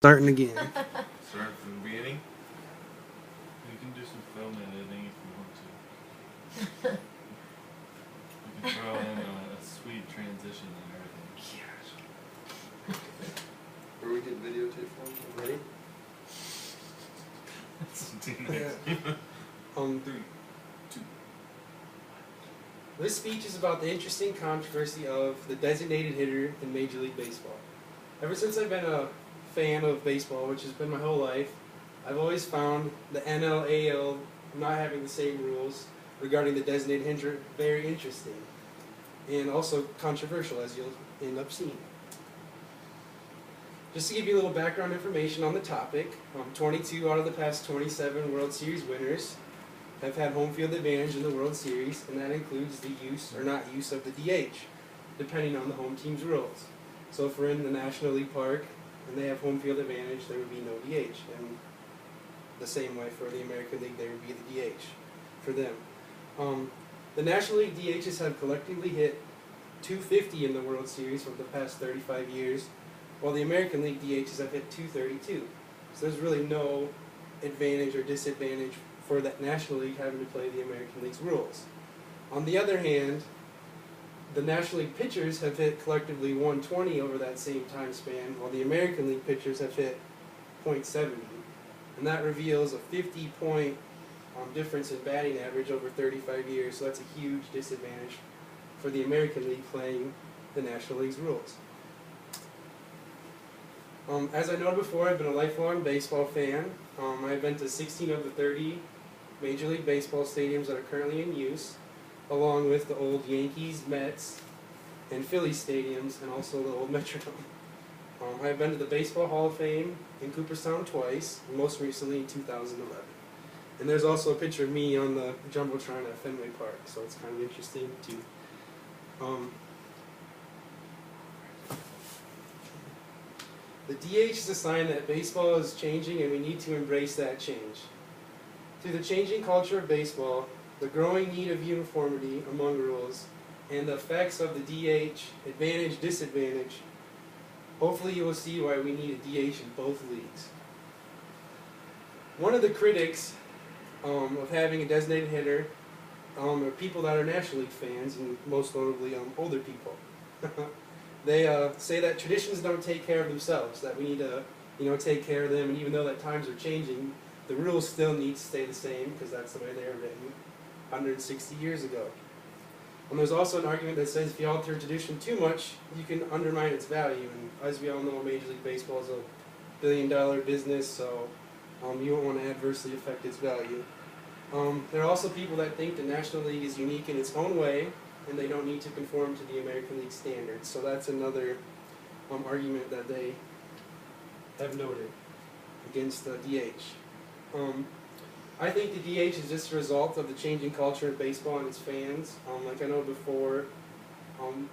Starting again. Start from the beginning. You can do some film editing if you want to. You can throw in a sweet transition and everything. Or we can videotape one. Ready? Three, two. This speech is about the interesting controversy of the designated hitter in Major League Baseball. Ever since I've been a fan of baseball, which has been my whole life, I've always found the NL, AL not having the same rules regarding the designated hitter very interesting and also controversial, as you'll end up seeing. Just to give you a little background information on the topic, 22 out of the past 27 World Series winners have had home field advantage in the World Series, and that includes the use or not use of the DH, depending on the home team's rules. So if we're in the National League Park and they have home field advantage, there would be no DH. And the same way for the American League, there would be the DH for them. The National League DHs have collectively hit 250 in the World Series for the past 35 years, while the American League DHs have hit 232. So there's really no advantage or disadvantage for that National League having to play the American League's rules. On the other hand, the National League pitchers have hit collectively 120 over that same time span, while the American League pitchers have hit .70. And that reveals a 50-point difference in batting average over 35 years, so that's a huge disadvantage for the American League playing the National League's rules. As I noted before, I've been a lifelong baseball fan. I've been to 16 of the 30 Major League Baseball stadiums that are currently in use, along with the old Yankees, Mets, and Phillies stadiums, and also the old Metrodome. I've been to the Baseball Hall of Fame in Cooperstown twice, and most recently in 2011. And there's also a picture of me on the Jumbotron at Fenway Park, so it's kind of interesting too. The DH is a sign that baseball is changing and we need to embrace that change. Through the changing culture of baseball, the growing need of uniformity among rules, and the effects of the DH, advantage, disadvantage, hopefully you will see why we need a DH in both leagues. One of the critics of having a designated hitter are people that are National League fans, and most notably older people. They say that traditions don't take care of themselves, that we need to take care of them, and even though that times are changing, the rules still need to stay the same because that's the way they were written 160 years ago. And there's also an argument that says if you alter tradition too much, you can undermine its value, and as we all know, Major League Baseball is a billion-dollar business, so you won't want to adversely affect its value. There are also people that think the National League is unique in its own way, and they don't need to conform to the American League standards. So that's another argument that they have noted against the DH. I think the DH is just a result of the changing culture of baseball and its fans. Like I know before,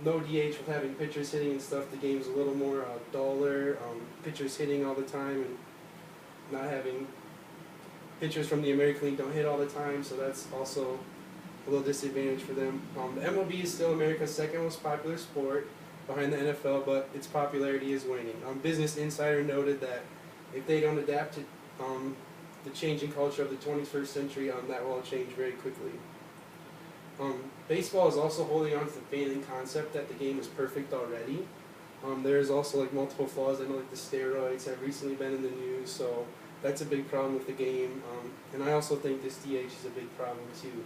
no DH with having pitchers hitting and stuff, the game's a little more duller, pitchers hitting all the time, and not having pitchers from the American League don't hit all the time, so that's also a little disadvantage for them. The MLB is still America's second most popular sport behind the NFL, but its popularity is waning. Business Insider noted that if they don't adapt to the changing culture of the 21st century, that will all change very quickly. Baseball is also holding on to the failing concept that the game is perfect already. There's also multiple flaws. I know the steroids have recently been in the news, so that's a big problem with the game. And I also think this DH is a big problem too.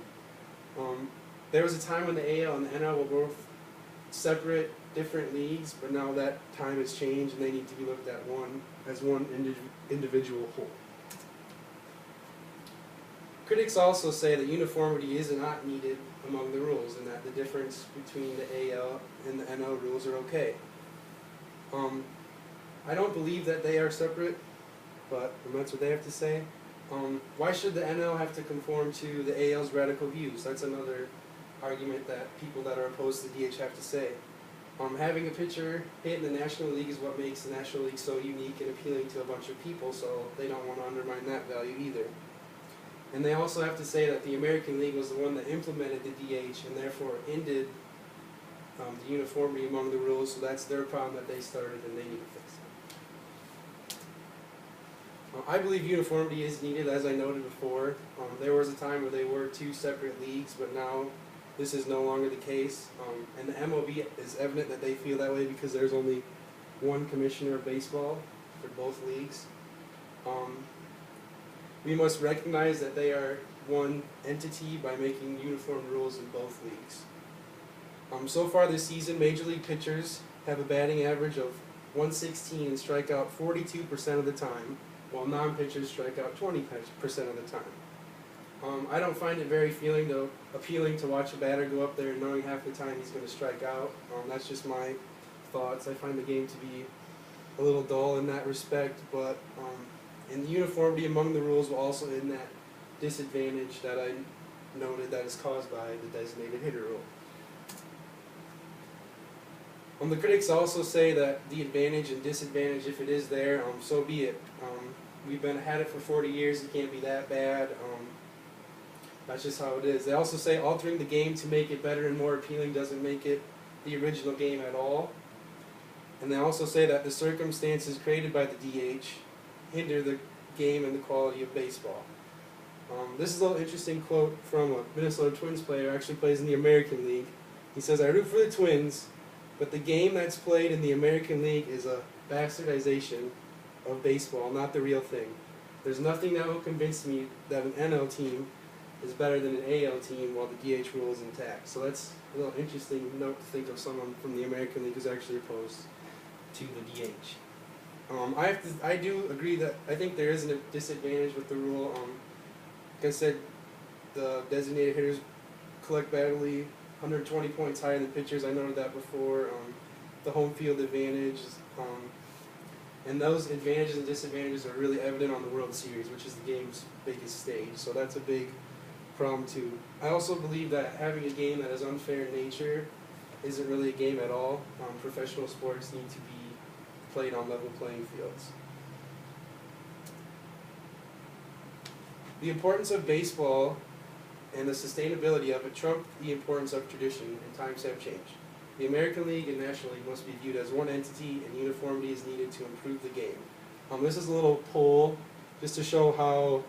There was a time when the AL and the NL were both separate, different leagues, but now that time has changed and they need to be looked at as one individual whole. Critics also say that uniformity is not needed among the rules and that the difference between the AL and the NL rules are okay. I don't believe that they are separate, but that's what they have to say. Why should the NL have to conform to the AL's radical views? That's another argument that people that are opposed to the DH have to say. Having a pitcher hit in the National League is what makes the National League so unique and appealing to a bunch of people, so they don't want to undermine that value either. And they also have to say that the American League was the one that implemented the DH and therefore ended the uniformity among the rules, so that's their problem that they started and they need to fix it. I believe uniformity is needed, as I noted before. There was a time where they were two separate leagues, but now this is no longer the case. And the MLB is evident that they feel that way because there's only one commissioner of baseball for both leagues. We must recognize that they are one entity by making uniform rules in both leagues. So far this season, Major League pitchers have a batting average of 116 and strike out 42% of the time, while non-pitchers strike out 20% of the time. I don't find it very appealing to watch a batter go up there knowing half the time he's going to strike out. That's just my thoughts. I find the game to be a little dull in that respect, but and the uniformity among the rules will also end that disadvantage that I noted that is caused by the designated hitter rule. The critics also say that the advantage and disadvantage, if it is there, so be it. We've had it for 40 years, it can't be that bad. That's just how it is. They also say altering the game to make it better and more appealing doesn't make it the original game at all. And they also say that the circumstances created by the DH hinder the game and the quality of baseball. This is a little interesting quote from a Minnesota Twins player who actually plays in the American League. He says, "I root for the Twins, but the game that's played in the American League is a bastardization of baseball, not the real thing. There's nothing that will convince me that an NL team is better than an AL team while the DH rule is intact." So that's a little interesting note to think of someone from the American League who's actually opposed to the DH. I do agree that I think there is a disadvantage with the rule. Like I said, the designated hitters collect badly 120 points higher than pitchers. I noted that before. The home field advantage, and those advantages and disadvantages are really evident on the World Series, which is the game's biggest stage. So that's a big problem too. I also believe that having a game that is unfair in nature isn't really a game at all. Professional sports need to be played on level playing fields. The importance of baseball and the sustainability of it trump the importance of tradition, and times have changed. The American League and National League must be viewed as one entity, and uniformity is needed to improve the game. This is a little poll just to show how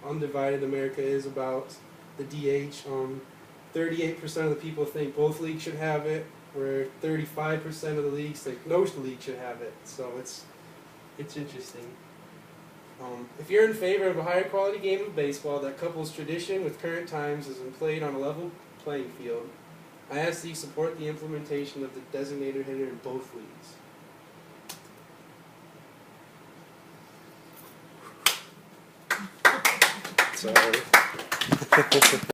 undivided America is about the DH. 38% of the people think both leagues should have it, where 35% of the leagues think no league should have it. So it's interesting. If you're in favor of a higher quality game of baseball that couples tradition with current times and played on a level playing field, I ask that you support the implementation of the designated hitter in both leagues. Sorry.